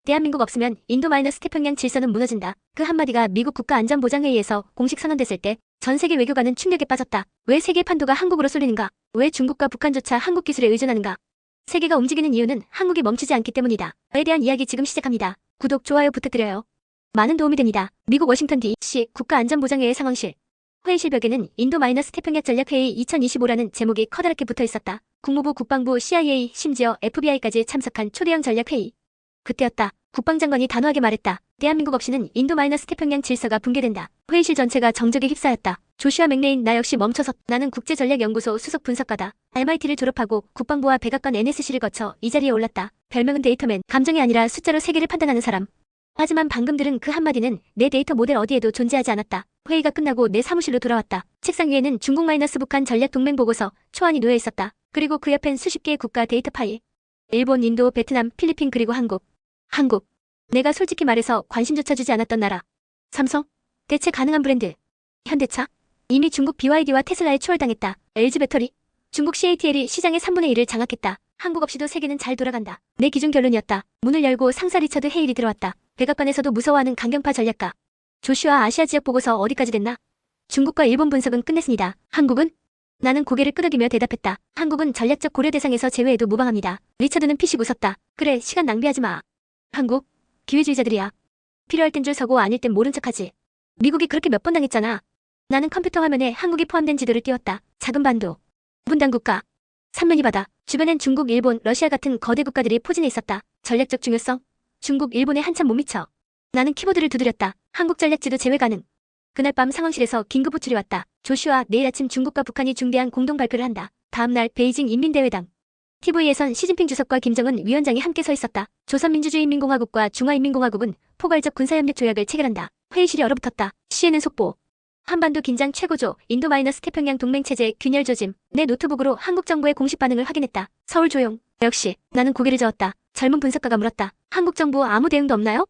대한민국 없으면 인도-태평양 질서는 무너진다. 그 한마디가 미국 국가안전보장회의에서 공식 선언됐을 때 전 세계 외교가는 충격에 빠졌다. 왜 세계의 판도가 한국으로 쏠리는가? 왜 중국과 북한조차 한국 기술에 의존하는가? 세계가 움직이는 이유는 한국이 멈추지 않기 때문이다. 에 대한 이야기 지금 시작합니다. 구독, 좋아요 부탁드려요. 많은 도움이 됩니다. 미국 워싱턴 DC 국가안전보장회의 상황실. 회의실 벽에는 인도-태평양 전략회의 2025라는 제목이 커다랗게 붙어 있었다. 국무부, 국방부, CIA, 심지어 FBI까지 참석한 초대형 전략회의. 그때였다. 국방장관이 단호하게 말했다. 대한민국 없이는 인도-태평양 질서가 붕괴된다. 회의실 전체가 정적에 휩싸였다. 조슈아 맥레인, 나 역시 멈춰섰. 나는 국제전략연구소 수석 분석가다. MIT를 졸업하고 국방부와 백악관 NSC를 거쳐 이 자리에 올랐다. 별명은 데이터맨, 감정이 아니라 숫자로 세계를 판단하는 사람. 하지만 방금 들은 그 한마디는 내 데이터 모델 어디에도 존재하지 않았다. 회의가 끝나고 내 사무실로 돌아왔다. 책상 위에는 중국-북한 전략동맹 보고서 초안이 놓여 있었다. 그리고 그 옆엔 수십 개의 국가 데이터 파일. 일본, 인도, 베트남, 필리핀 그리고 한국. 내가 솔직히 말해서 관심조차 주지 않았던 나라. 삼성? 대체 가능한 브랜드. 현대차? 이미 중국 BYD와 테슬라에 추월당했다. LG배터리? 중국 CATL이 시장의 3분의 1을 장악했다. 한국 없이도 세계는 잘 돌아간다. 내 기준 결론이었다. 문을 열고 상사 리처드 헤일이 들어왔다. 백악관에서도 무서워하는 강경파 전략가. 조슈아, 아시아 지역 보고서 어디까지 됐나? 중국과 일본 분석은 끝냈습니다. 한국은? 나는 고개를 끄덕이며 대답했다. 한국은 전략적 고려 대상에서 제외해도 무방합니다. 리처드는 피식 웃었다. 그래, 시간 낭비하지 마. 한국? 기회주의자들이야. 필요할 땐 줄 서고 아닐 땐 모른 척하지. 미국이 그렇게 몇 번 당했잖아. 나는 컴퓨터 화면에 한국이 포함된 지도를 띄웠다. 작은 반도. 분단 국가. 삼면이 바다. 주변엔 중국, 일본, 러시아 같은 거대 국가들이 포진해 있었다. 전략적 중요성? 중국, 일본에 한참 못 미쳐. 나는 키보드를 두드렸다. 한국 전략지도 제외 가능. 그날 밤 상황실에서 긴급 호출이 왔다. 조슈아, 내일 아침 중국과 북한이 중대한 공동 발표를 한다. 다음날 베이징 인민대회당. TV에선 시진핑 주석과 김정은 위원장이 함께 서 있었다. 조선민주주의인민공화국과 중화인민공화국은 포괄적 군사협력 조약을 체결한다. 회의실이 얼어붙었다. CNN 속보. 한반도 긴장 최고조, 인도-태평양 동맹체제 균열 조짐. 내 노트북으로 한국 정부의 공식 반응을 확인했다. 서울 조용. 역시. 나는 고개를 저었다. 젊은 분석가가 물었다. 한국 정부 아무 대응도 없나요?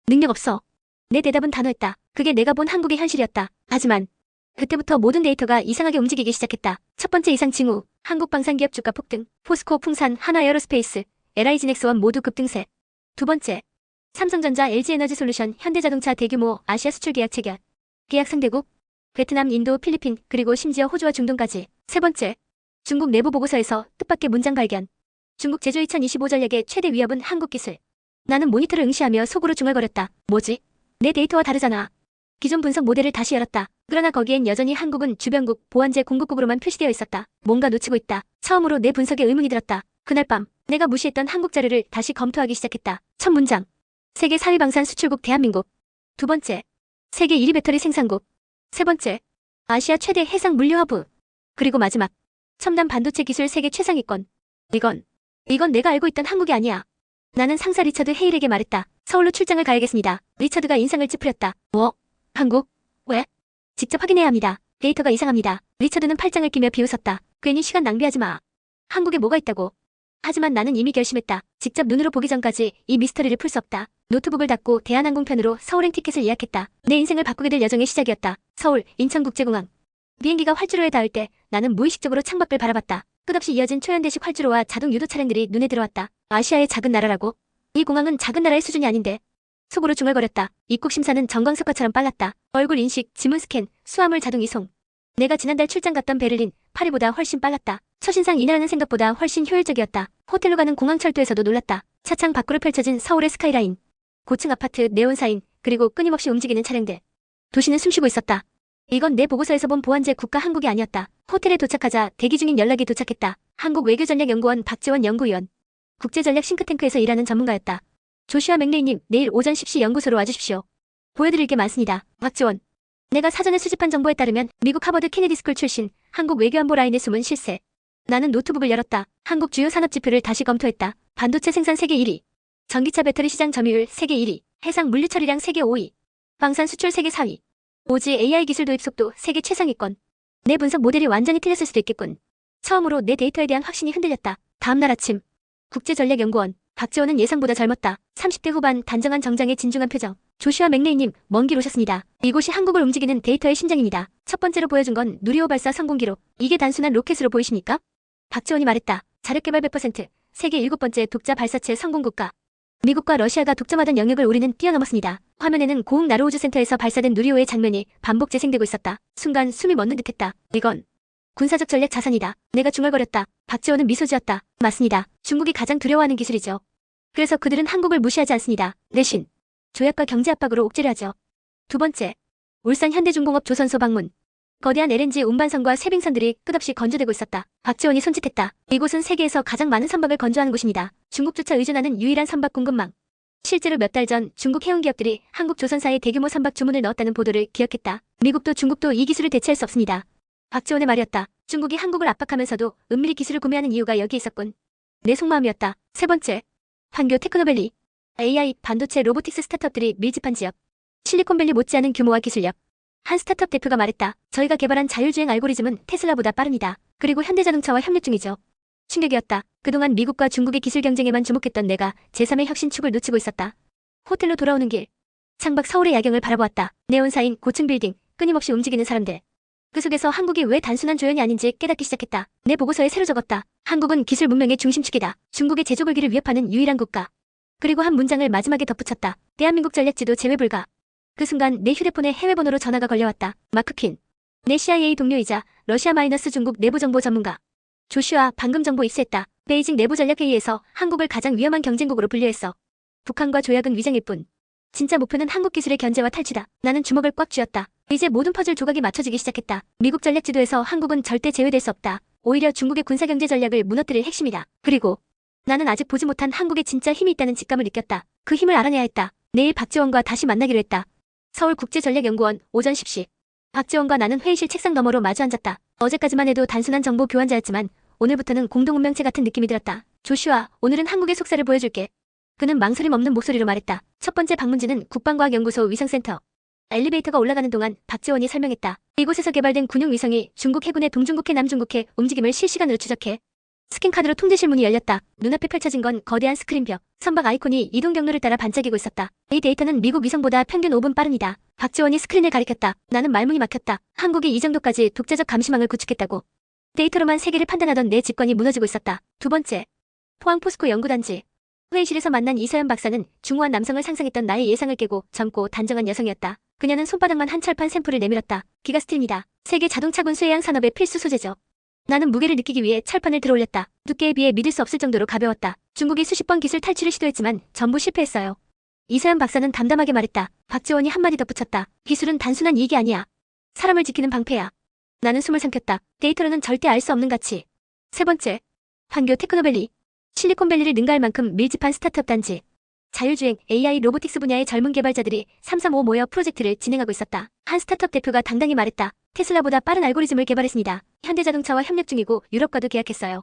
능력 없어. 내 대답은 단호했다. 그게 내가 본 한국의 현실이었다. 하지만 그때부터 모든 데이터가 이상하게 움직이기 시작했다. 첫 번째 이상 징후. 한국 방산기업 주가 폭등. 포스코, 풍산, 한화에어로스페이스, LI지넥스원 모두 급등세. 두 번째. 삼성전자, LG에너지솔루션, 현대자동차 대규모 아시아 수출 계약 체결. 계약 상대국. 베트남, 인도, 필리핀, 그리고 심지어 호주와 중동까지. 세 번째. 중국 내부 보고서에서 뜻밖의 문장 발견. 중국 제조 2025 전략의 최대 위협은 한국 기술. 나는 모니터를 응시하며 속으로 중얼거렸다. 뭐지? 내 데이터와 다르잖아. 기존 분석 모델을 다시 열었다. 그러나 거기엔 여전히 한국은 주변국, 보안제 공급국으로만 표시되어 있었다. 뭔가 놓치고 있다. 처음으로 내 분석에 의문이 들었다. 그날 밤, 내가 무시했던 한국 자료를 다시 검토하기 시작했다. 첫 문장. 세계 4위 방산 수출국 대한민국. 두 번째. 세계 1위 배터리 생산국. 세 번째. 아시아 최대 해상 물류 허브. 그리고 마지막. 첨단 반도체 기술 세계 최상위권. 이건 내가 알고 있던 한국이 아니야. 나는 상사 리처드 헤일에게 말했다. 서울로 출장을 가야겠습니다. 리처드가 인상을 찌푸렸다. 뭐? 한국? 왜? 직접 확인해야 합니다. 데이터가 이상합니다. 리처드는 팔짱을 끼며 비웃었다. 괜히 시간 낭비하지 마. 한국에 뭐가 있다고. 하지만 나는 이미 결심했다. 직접 눈으로 보기 전까지 이 미스터리를 풀 수 없다. 노트북을 닫고 대한항공편으로 서울행 티켓을 예약했다. 내 인생을 바꾸게 될 여정의 시작이었다. 서울, 인천국제공항. 비행기가 활주로에 닿을 때 나는 무의식적으로 창밖을 바라봤다. 끝없이 이어진 초연대식 활주로와 자동 유도 차량들이 눈에 들어왔다. 아시아의 작은 나라라고? 이 공항은 작은 나라의 수준이 아닌데. 속으로 중얼거렸다. 입국 심사는 전광석화처럼 빨랐다. 얼굴 인식, 지문 스캔, 수화물 자동 이송. 내가 지난달 출장 갔던 베를린, 파리보다 훨씬 빨랐다. 첫인상 이 나라는 생각보다 훨씬 효율적이었다. 호텔로 가는 공항철도에서도 놀랐다. 차창 밖으로 펼쳐진 서울의 스카이라인. 고층 아파트, 네온사인, 그리고 끊임없이 움직이는 차량들. 도시는 숨쉬고 있었다. 이건 내 보고서에서 본 보안제 국가 한국이 아니었다. 호텔에 도착하자 대기 중인 연락이 도착했다. 한국 외교전략연구원 박재원 연구위원. 국제전략 싱크탱크에서 일하는 전문가였다. 조슈아 맥레이님, 내일 오전 10시 연구소로 와주십시오. 보여드릴 게 많습니다. 박재원. 내가 사전에 수집한 정보에 따르면 미국 하버드 케네디스쿨 출신, 한국 외교안보 라인의 숨은 실세. 나는 노트북을 열었다. 한국 주요 산업지표를 다시 검토했다. 반도체 생산 세계 1위. 전기차 배터리 시장 점유율 세계 1위. 해상 물류 처리량 세계 5위. 방산 수출 세계 4위. 오지 AI 기술 도입 속도 세계 최상위권. 내 분석 모델이 완전히 틀렸을 수도 있겠군. 처음으로 내 데이터에 대한 확신이 흔들렸다. 다음날 아침. 국제전략연구원. 박재원은 예상보다 젊었다. 30대 후반 단정한 정장에 진중한 표정. 조슈아 맥레이님, 먼 길 오셨습니다. 이곳이 한국을 움직이는 데이터의 심장입니다. 첫 번째로 보여준 건 누리호 발사 성공 기록. 이게 단순한 로켓으로 보이십니까? 박재원이 말했다. 자력개발 100%. 세계 7번째 독자 발사체 성공 국가. 미국과 러시아가 독점하던 영역을 우리는 뛰어넘었습니다. 화면에는 고흥 나로우즈 센터에서 발사된 누리호의 장면이 반복 재생되고 있었다. 순간 숨이 멎는 듯했다. 이건 군사적 전략 자산이다. 내가 중얼거렸다. 박지원은 미소 지었다. 맞습니다. 중국이 가장 두려워하는 기술이죠. 그래서 그들은 한국을 무시하지 않습니다. 대신 조약과 경제 압박으로 옥죄려 하죠. 두 번째, 울산 현대중공업 조선소 방문. 거대한 LNG 운반선과 쇠빙선들이 끝없이 건조되고 있었다. 박지원이 손짓했다. 이곳은 세계에서 가장 많은 선박을 건조하는 곳입니다. 중국조차 의존하는 유일한 선박 공급망. 실제로 몇 달 전 중국 해운 기업들이 한국 조선사에 대규모 선박 주문을 넣었다는 보도를 기억했다. 미국도 중국도 이 기술을 대체할 수 없습니다. 박지원의 말이었다. 중국이 한국을 압박하면서도 은밀히 기술을 구매하는 이유가 여기에 있었군. 내 속마음이었다. 세 번째, 판교 테크노밸리. AI, 반도체, 로보틱스 스타트업들이 밀집한 지역. 실리콘밸리 못지않은 규모와 기술력. 한 스타트업 대표가 말했다. 저희가 개발한 자율주행 알고리즘은 테슬라보다 빠릅니다. 그리고 현대자동차와 협력 중이죠. 충격이었다. 그동안 미국과 중국의 기술 경쟁에만 주목했던 내가 제3의 혁신축을 놓치고 있었다. 호텔로 돌아오는 길. 창밖 서울의 야경을 바라보았다. 네온사인, 고층 빌딩, 끊임없이 움직이는 사람들. 그 속에서 한국이 왜 단순한 조연이 아닌지 깨닫기 시작했다. 내 보고서에 새로 적었다. 한국은 기술 문명의 중심축이다. 중국의 제조국기를 위협하는 유일한 국가. 그리고 한 문장을 마지막에 덧붙였다. 대한민국 전략지도 제외 불가. 그 순간 내 휴대폰에 해외 번호로 전화가 걸려왔다. 마크퀸. 내 CIA 동료이자 러시아-중국 내부정보 전문가. 조슈아, 방금 정보 입수했다. 베이징 내부전략회의에서 한국을 가장 위험한 경쟁국으로 분류했어. 북한과 조약은 위장일 뿐. 진짜 목표는 한국 기술의 견제와 탈취다. 나는 주먹을 꽉 쥐었다. 이제 모든 퍼즐 조각이 맞춰지기 시작했다. 미국 전략지도에서 한국은 절대 제외될 수 없다. 오히려 중국의 군사경제 전략을 무너뜨릴 핵심이다. 그리고 나는 아직 보지 못한 한국에 진짜 힘이 있다는 직감을 느꼈다. 그 힘을 알아내야 했다. 내일 박지원과 다시 만나기로 했다. 서울국제전략연구원 오전 10시. 박지원과 나는 회의실 책상 너머로 마주 앉았다. 어제까지만 해도 단순한 정보 교환자였지만 오늘부터는 공동운명체 같은 느낌이 들었다. 조슈아, 오늘은 한국의 속살을 보여줄게. 그는 망설임 없는 목소리로 말했다. 첫 번째 방문지는 국방과학연구소 위성센터. 엘리베이터가 올라가는 동안 박지원이 설명했다. 이곳에서 개발된 군용 위성이 중국 해군의 동중국해 남중국해 움직임을 실시간으로 추적해. 스캔카드로 통제실 문이 열렸다. 눈앞에 펼쳐진 건 거대한 스크린벽. 선박 아이콘이 이동 경로를 따라 반짝이고 있었다. 이 데이터는 미국 위성보다 평균 5분 빠릅니다. 박지원이 스크린을 가리켰다. 나는 말문이 막혔다. 한국이 이 정도까지 독자적 감시망을 구축했다고. 데이터로만 세계를 판단하던 내 직관이 무너지고 있었다. 두 번째, 포항 포스코 연구단지. 회의실에서 만난 이서연 박사는 중후한 남성을 상상했던 나의 예상을 깨고 젊고 단정한 여성이었다. 그녀는 손바닥만 한 철판 샘플을 내밀었다. 기가스틸입니다. 세계 자동차군 수해양 산업의 필수 소재죠. 나는 무게를 느끼기 위해 철판을 들어올렸다. 두께에 비해 믿을 수 없을 정도로 가벼웠다. 중국이 수십 번 기술 탈취를 시도했지만 전부 실패했어요. 이서연 박사는 담담하게 말했다. 박지원이 한마디 덧붙였다. 기술은 단순한 이익이 아니야. 사람을 지키는 방패야. 나는 숨을 삼켰다. 데이터로는 절대 알 수 없는 가치. 세 번째, 판교 테크노밸리. 실리콘밸리를 능가할 만큼 밀집한 스타트업 단지. 자율주행, AI, 로보틱스 분야의 젊은 개발자들이 335 모여 프로젝트를 진행하고 있었다. 한 스타트업 대표가 당당히 말했다. 테슬라보다 빠른 알고리즘을 개발했습니다. 현대자동차와 협력 중이고 유럽과도 계약했어요.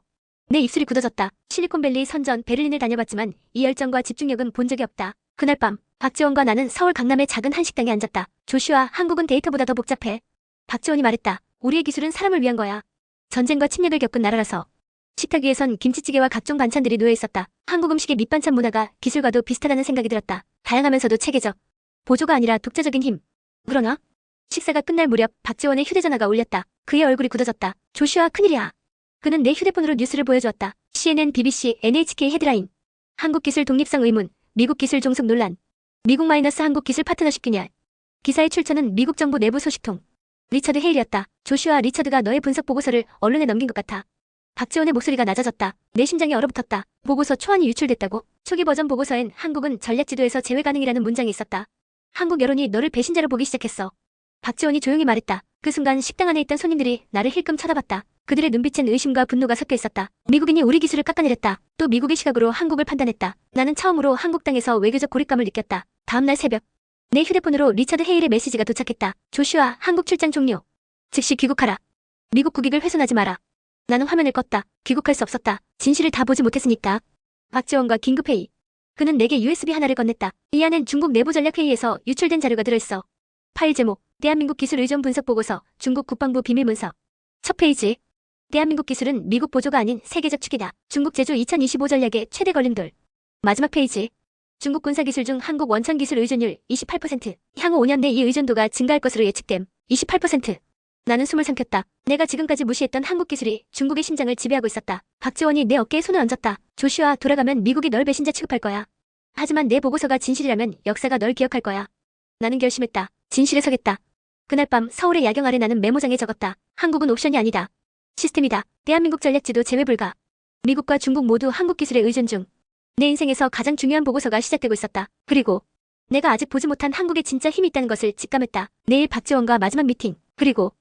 내 입술이 굳어졌다. 실리콘밸리 선전 베를린을 다녀봤지만 이 열정과 집중력은 본 적이 없다. 그날 밤 박지원과 나는 서울 강남의 작은 한식당에 앉았다. 조슈아, 한국은 데이터보다 더 복잡해. 박지원이 말했다. 우리의 기술은 사람을 위한 거야. 전쟁과 침략을 겪은 나라라서. 식탁 위에선 김치찌개와 각종 반찬들이 놓여 있었다. 한국 음식의 밑반찬 문화가 기술과도 비슷하다는 생각이 들었다. 다양하면서도 체계적. 보조가 아니라 독자적인 힘. 그러나 식사가 끝날 무렵 박지원의 휴대전화가 울렸다. 그의 얼굴이 굳어졌다. 조슈아, 큰일이야. 그는 내 휴대폰으로 뉴스를 보여주었다. CNN, BBC, NHK 헤드라인. 한국 기술 독립성 의문. 미국 기술 종속 논란. 미국 한국 기술 파트너십 균열. 기사의 출처는 미국 정부 내부 소식통. 리처드 헤일이었다. 조슈아, 리처드가 너의 분석 보고서를 언론에 넘긴 것 같아. 박지원의 목소리가 낮아졌다. 내 심장이 얼어붙었다. 보고서 초안이 유출됐다고? 초기 버전 보고서엔 한국은 전략지도에서 제외 가능이라는 문장이 있었다. 한국 여론이 너를 배신자로 보기 시작했어. 박지원이 조용히 말했다. 그 순간 식당 안에 있던 손님들이 나를 힐끔 쳐다봤다. 그들의 눈빛엔 의심과 분노가 섞여 있었다. 미국인이 우리 기술을 깎아내렸다. 또 미국의 시각으로 한국을 판단했다. 나는 처음으로 한국 땅에서 외교적 고립감을 느꼈다. 다음날 새벽. 내 휴대폰으로 리처드 헤일의 메시지가 도착했다. 조슈아, 한국 출장 종료. 즉시 귀국하라. 미국 국익을 훼손하지 마라. 나는 화면을 껐다. 귀국할 수 없었다. 진실을 다 보지 못했으니까. 박지원과 긴급회의. 그는 내게 USB 하나를 건넸다. 이 안엔 중국 내부전략회의에서 유출된 자료가 들어있어. 파일 제목, 대한민국 기술 의존 분석 보고서, 중국 국방부 비밀 문서. 첫 페이지. 대한민국 기술은 미국 보조가 아닌 세계적 축이다. 중국 제조 2025 전략의 최대 걸림돌. 마지막 페이지. 중국 군사기술 중 한국 원천기술 의존율 28%. 향후 5년 내 이 의존도가 증가할 것으로 예측됨. 28%. 나는 숨을 삼켰다. 내가 지금까지 무시했던 한국 기술이 중국의 심장을 지배하고 있었다. 박지원이 내 어깨에 손을 얹었다. 조슈아, 돌아가면 미국이 널 배신자 취급할 거야. 하지만 내 보고서가 진실이라면 역사가 널 기억할 거야. 나는 결심했다. 진실에 서겠다. 그날 밤 서울의 야경 아래 나는 메모장에 적었다. 한국은 옵션이 아니다. 시스템이다. 대한민국 전략지도 제외 불가. 미국과 중국 모두 한국 기술에 의존 중. 내 인생에서 가장 중요한 보고서가 시작되고 있었다. 그리고 내가 아직 보지 못한 한국에 진짜 힘이 있다는 것을 직감했다. 내일 박지원과 마지막 미팅. 그리고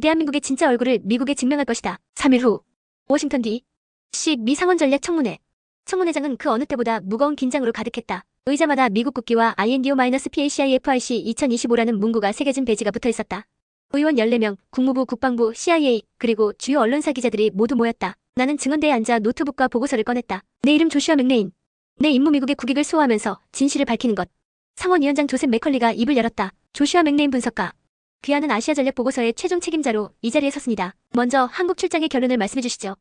대한민국의 진짜 얼굴을 미국에 증명할 것이다. 3일 후 워싱턴 D.C. 미 상원 전략 청문회. 청문회장은 그 어느 때보다 무거운 긴장으로 가득했다. 의자마다 미국 국기와 INDO-PACIFIC 2025라는 문구가 새겨진 배지가 붙어 있었다. 의원 14명, 국무부, 국방부, CIA, 그리고 주요 언론사 기자들이 모두 모였다. 나는 증언대에 앉아 노트북과 보고서를 꺼냈다. 내 이름 조슈아 맥레인. 내 임무 미국의 국익을 수호하면서 진실을 밝히는 것. 상원위원장 조셉 맥컬리가 입을 열었다. 조슈아 맥레인 분석가. 귀하는 아시아 전략 보고서의 최종 책임자로 이 자리에 섰습니다. 먼저 한국 출장의 결론을 말씀해 주시죠.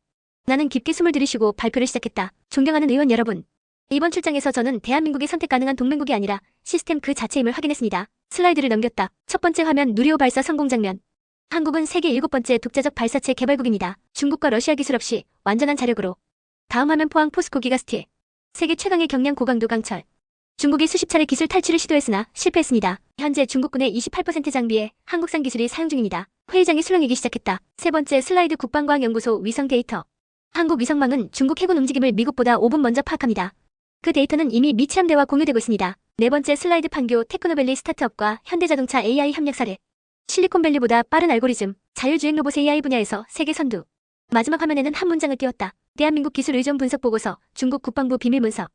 나는 깊게 숨을 들이쉬고 발표를 시작했다. 존경하는 의원 여러분. 이번 출장에서 저는 대한민국이 선택 가능한 동맹국이 아니라 시스템 그 자체임을 확인했습니다. 슬라이드를 넘겼다. 첫 번째 화면 누리호 발사 성공 장면. 한국은 세계 7번째 독자적 발사체 개발국입니다. 중국과 러시아 기술 없이 완전한 자력으로. 다음 화면 포항 포스코 기가스틸. 세계 최강의 경량 고강도 강철. 중국이 수십 차례 기술 탈취를 시도했으나 실패했습니다. 현재 중국군의 28% 장비에 한국산 기술이 사용 중입니다. 회의장이 술렁이기 시작했다. 세 번째 슬라이드 국방과학연구소 위성 데이터. 한국 위성망은 중국 해군 움직임을 미국보다 5분 먼저 파악합니다. 그 데이터는 이미 미 치함대와 공유되고 있습니다. 네 번째 슬라이드 판교 테크노밸리 스타트업과 현대자동차 AI 협력 사례. 실리콘밸리보다 빠른 알고리즘, 자율주행 로봇 AI 분야에서 세계 선두. 마지막 화면에는 한 문장을 띄웠다. 대한민국 기술 의존 분석 보고서, 중국 국방부 비밀 문서.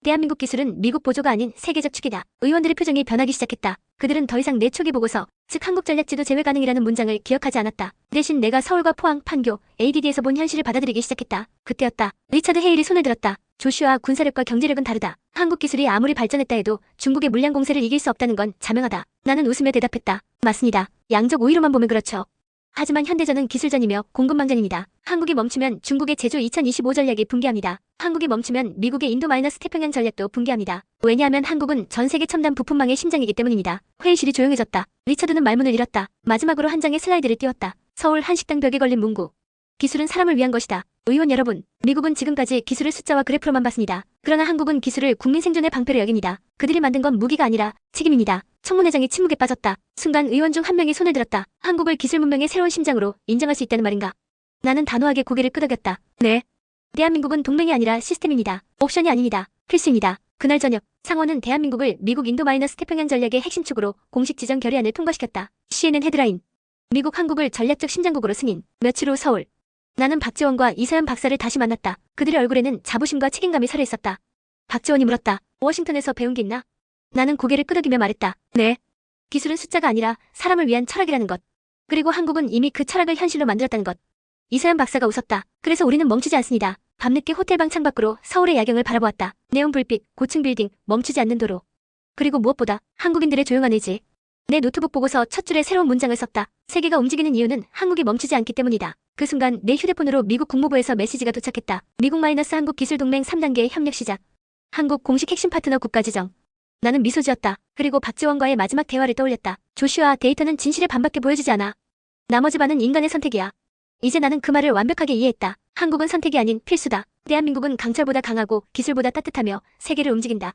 대한민국 기술은 미국 보조가 아닌 세계적 축이다. 의원들의 표정이 변하기 시작했다. 그들은 더 이상 내 초기 보고서, 즉 한국 전략지도 제외 가능이라는 문장을 기억하지 않았다. 대신 내가 서울과 포항, 판교, ADD에서 본 현실을 받아들이기 시작했다. 그때였다. 리처드 헤일이 손을 들었다. 조슈아, 군사력과 경제력은 다르다. 한국 기술이 아무리 발전했다 해도 중국의 물량 공세를 이길 수 없다는 건 자명하다. 나는 웃으며 대답했다. 맞습니다. 양적 우위로만 보면 그렇죠. 하지만 현대전은 기술전이며 공급망전입니다. 한국이 멈추면 중국의 제조 2025 전략이 붕괴합니다. 한국이 멈추면 미국의 인도-태평양 전략도 붕괴합니다. 왜냐하면 한국은 전 세계 첨단 부품망의 심장이기 때문입니다. 회의실이 조용해졌다. 리처드는 말문을 잃었다. 마지막으로 한 장의 슬라이드를 띄웠다. 서울 한 식당 벽에 걸린 문구. 기술은 사람을 위한 것이다. 의원 여러분, 미국은 지금까지 기술을 숫자와 그래프로만 봤습니다. 그러나 한국은 기술을 국민 생존의 방패로 여깁니다. 그들이 만든 건 무기가 아니라 책임입니다. 청문회장이 침묵에 빠졌다. 순간 의원 중 한 명이 손을 들었다. 한국을 기술 문명의 새로운 심장으로 인정할 수 있다는 말인가? 나는 단호하게 고개를 끄덕였다. 네. 대한민국은 동맹이 아니라 시스템입니다. 옵션이 아닙니다. 필수입니다. 그날 저녁, 상원은 대한민국을 미국 인도-태평양 전략의 핵심 축으로 공식 지정 결의안을 통과시켰다. CNN 헤드라인. 미국 한국을 전략적 심장국으로 승인. 며칠 후 서울. 나는 박지원과 이서연 박사를 다시 만났다. 그들의 얼굴에는 자부심과 책임감이 서려 있었다. 박지원이 물었다. 워싱턴에서 배운 게 있나? 나는 고개를 끄덕이며 말했다. 네. 기술은 숫자가 아니라 사람을 위한 철학이라는 것. 그리고 한국은 이미 그 철학을 현실로 만들었다는 것. 이서연 박사가 웃었다. 그래서 우리는 멈추지 않습니다. 밤늦게 호텔방 창밖으로 서울의 야경을 바라보았다. 네온 불빛, 고층 빌딩, 멈추지 않는 도로. 그리고 무엇보다 한국인들의 조용한 의지. 내 노트북 보고서 첫 줄에 새로운 문장을 썼다. 세계가 움직이는 이유는 한국이 멈추지 않기 때문이다. 그 순간 내 휴대폰으로 미국 국무부에서 메시지가 도착했다. 미국 한국 기술동맹 3단계 협력 시작. 한국 공식 핵심 파트너 국가 지정. 나는 미소 지었다. 그리고 박지원과의 마지막 대화를 떠올렸다. 조슈아, 데이터는 진실의 반밖에 보여주지 않아. 나머지 반은 인간의 선택이야. 이제 나는 그 말을 완벽하게 이해했다. 한국은 선택이 아닌 필수다. 대한민국은 강철보다 강하고 기술보다 따뜻하며 세계를 움직인다.